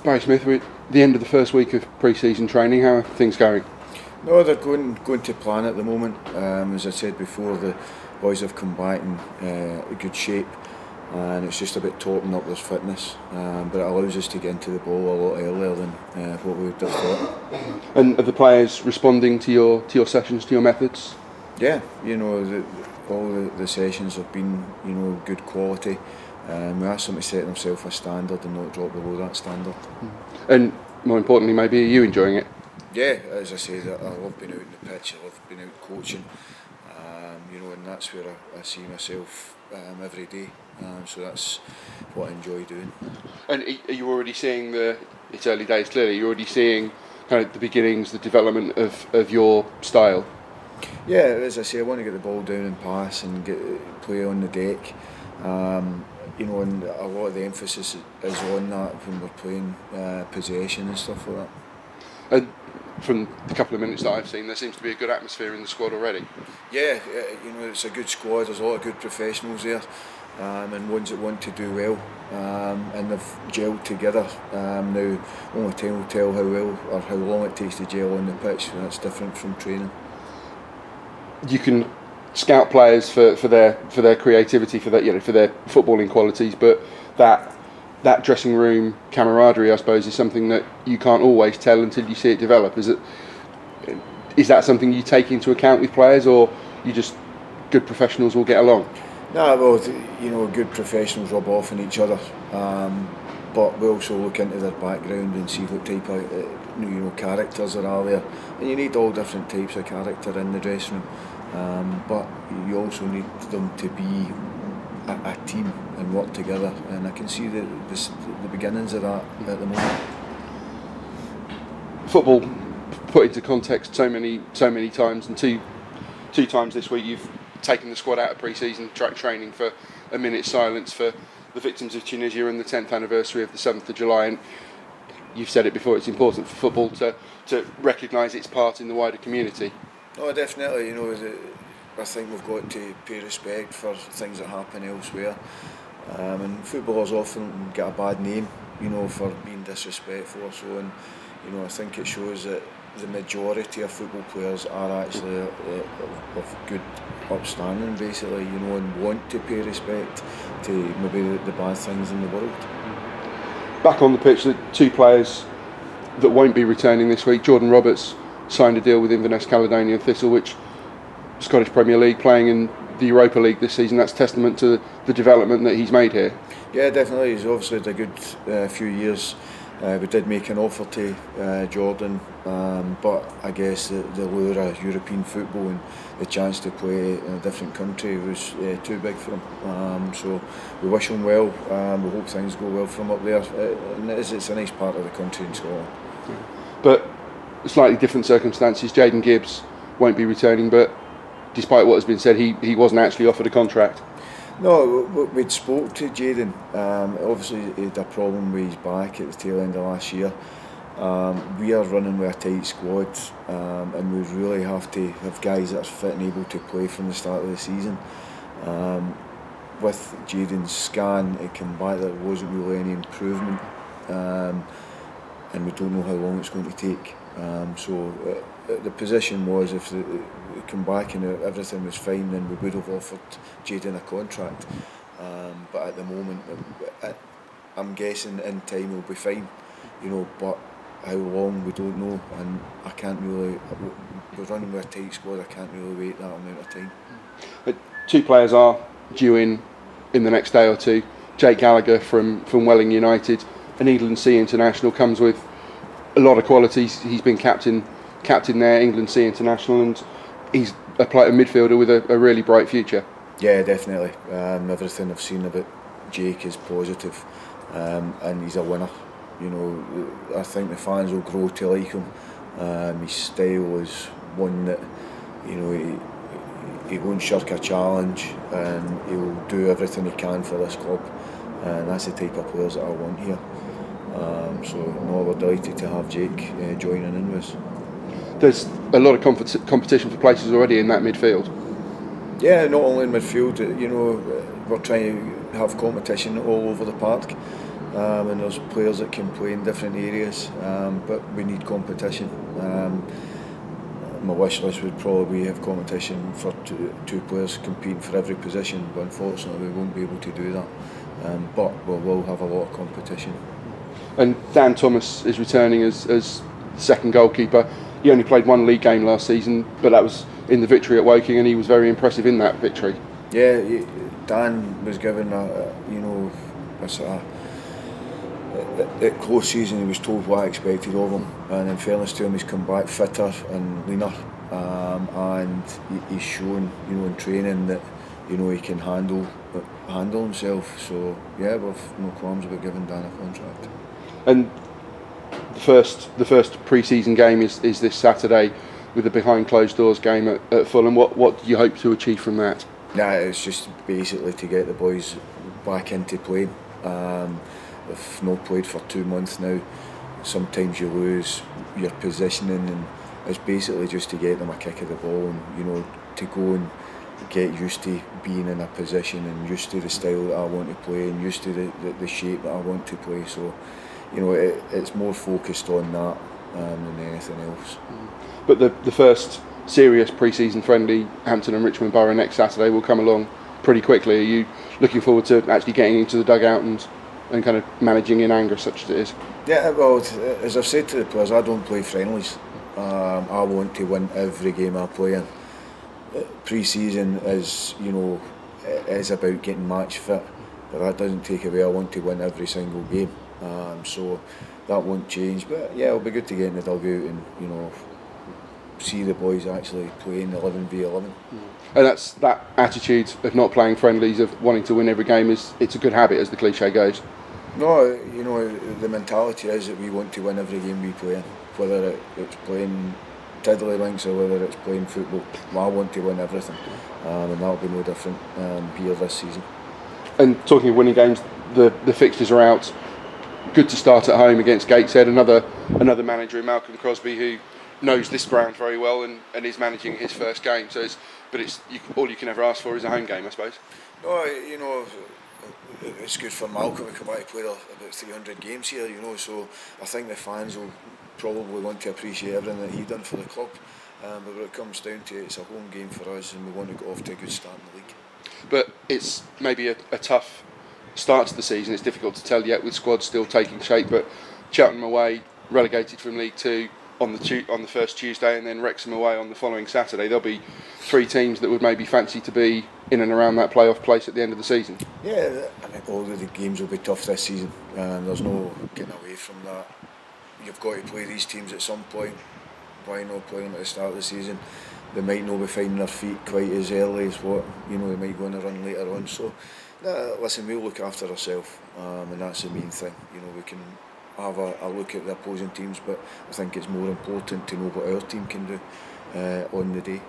Barry Smith, we're at the end of the first week of pre-season training. How are things going? No, they're going to plan at the moment. As I said before, the boys have come back in good shape, and it's just about topping up their fitness. But it allows us to get into the ball a lot earlier than what we would have thought. And are the players responding to your sessions, to your methods? Yeah, all the sessions have been good quality. We asked them to set themselves a standard and not drop below that standard. And more importantly, maybe, are you enjoying it? Yeah, as I say, I love being out in the pitch, I love being out coaching, and that's where I see myself every day, so that's what I enjoy doing. And are you already seeing it's early days clearly, you're already seeing kind of the beginnings, the development of your style? Yeah, as I say, I want to get the ball down and pass and play on the deck, and a lot of the emphasis is on that when we're playing possession and stuff like that. And from the couple of minutes that I've seen, there seems to be a good atmosphere in the squad already. Yeah, it's a good squad. There's a lot of good professionals there, and ones that want to do well, and they've gelled together. Now, only time will tell how well or how long it takes to gel on the pitch, and that's different from training. You can scout players for their creativity, for their footballing qualities, but that dressing room camaraderie, I suppose, is something that you can't always tell until you see it develop. Is that something you take into account with players, or you just good professionals will get along? No, well, good professionals rub off on each other, but we also look into their background and see what type of characters there are there, and you need all different types of character in the dressing room, but you also need them to be a team and work together, and I can see the beginnings of that at the moment. Football put into context so many times, and two times this week you've taken the squad out of pre-season training for a minute's silence for the victims of Tunisia and the 10th anniversary of the 7th of July, and you've said it before, it's important for football to recognise its part in the wider community. Oh, definitely. I think we've got to pay respect for things that happen elsewhere, and footballers often get a bad name, for being disrespectful or so, and I think it shows that the majority of football players are actually of good upstanding, basically, and want to pay respect to maybe the bad things in the world. Back on the pitch, the two players that won't be returning this week, Jordan Roberts signed a deal with Inverness Caledonian Thistle, which Scottish Premier League, playing in the Europa League this season. That's testament to the development that he's made here. Yeah, definitely. He's obviously had a good few years. We did make an offer to Jordan, but I guess the lure of European football and the chance to play in a different country was too big for him. So we wish him well. We hope things go well for him up there. And it's a nice part of the country in Scotland. Yeah. But slightly different circumstances. Jayden Gibbs won't be returning, but despite what has been said, he wasn't actually offered a contract. No, we'd spoke to Jayden. Obviously, he had a problem with his back at the tail end of last year. We are running with a tight squad, and we really have to have guys that are fit and able to play from the start of the season. With Jayden's scan, it came back that there wasn't really any improvement, and we don't know how long it's going to take. So the position was, if they come back and everything was fine, then we would have offered Jayden a contract. But at the moment, I'm guessing in time he'll be fine, but how long we don't know, and I can't really. We're running with a tight squad. I can't really wait that amount of time. Two players are due in the next day or two. Jake Gallagher from Welling United, an England C international, comes with a lot of qualities. He's been captain there, England C international, and he's a midfielder with a really bright future. Yeah, definitely. Everything I've seen about Jake is positive, and he's a winner. I think the fans will grow to like him. His style is one that, he won't shirk a challenge, and he'll do everything he can for this club, and that's the type of players that I want here. So we're delighted to have Jake joining in with us. There's a lot of competition for places already in that midfield. Yeah, not only in midfield, we're trying to have competition all over the park. and there's players that can play in different areas, but we need competition. My wish list would probably have competition for two players competing for every position, but unfortunately we won't be able to do that. But we will have a lot of competition. And Dan Thomas is returning as second goalkeeper. He only played one league game last season, but that was in the victory at Woking, and he was very impressive in that victory. Yeah, Dan was given at close season. He was told what I expected of him, and in fairness to him, he's come back fitter and leaner, and he's shown, in training that he can handle himself. So yeah, we've no qualms about giving Dan a contract. And the first pre-season game is this Saturday, with the behind closed doors game at Fulham. What do you hope to achieve from that? Nah, it's just basically to get the boys back into playing. They've not played for 2 months now. Sometimes you lose your positioning, and it's basically just to get them a kick of the ball, and to go and get used to being in a position, and used to the style that I want to play, and used to the shape that I want to play. So it's more focused on that than anything else. But the first serious pre-season friendly, Hampton and Richmond Borough next Saturday, will come along pretty quickly. Are you looking forward to actually getting into the dugout and kind of managing in anger such as it is? Yeah, well, as I've said to the players, I don't play friendlies. I want to win every game I play in. Pre-season is about getting match fit, but that doesn't take away I want to win every single game. So that won't change. But yeah, it'll be good to get in the dugout and see the boys actually playing 11v11. And that's that attitude of not playing friendlies, of wanting to win every game, it's a good habit, as the cliche goes. No, the mentality is that we want to win every game we play in, whether it's playing tiddlywinks or whether it's playing football. I want to win everything, and that'll be no different here this season. And talking of winning games, the fixtures are out. Good to start at home against Gateshead. Another manager in Malcolm Crosby, who knows this ground very well and is managing his first game. So all you can ever ask for is a home game, I suppose. No, it's good for Malcolm to come back to play about 300 games here. So I think the fans will probably want to appreciate everything that he's done for the club. But when it comes down to it, it's a home game for us, and we want to get off to a good start in the league. But it's maybe a tough start to the season. It's difficult to tell yet, with squads still taking shape. But Cheltenham away, relegated from League Two on the first Tuesday, and then Wrexham away on the following Saturday. There'll be three teams that would maybe fancy to be in and around that playoff place at the end of the season. Yeah, I think all of the games will be tough this season. There's no getting away from that. You've got to play these teams at some point. Why not play them at the start of the season? They might not be finding their feet quite as early as what they might go on a run later on. So, listen, we'll look after ourselves, and that's the main thing. We can have a look at the opposing teams, but I think it's more important to know what our team can do on the day.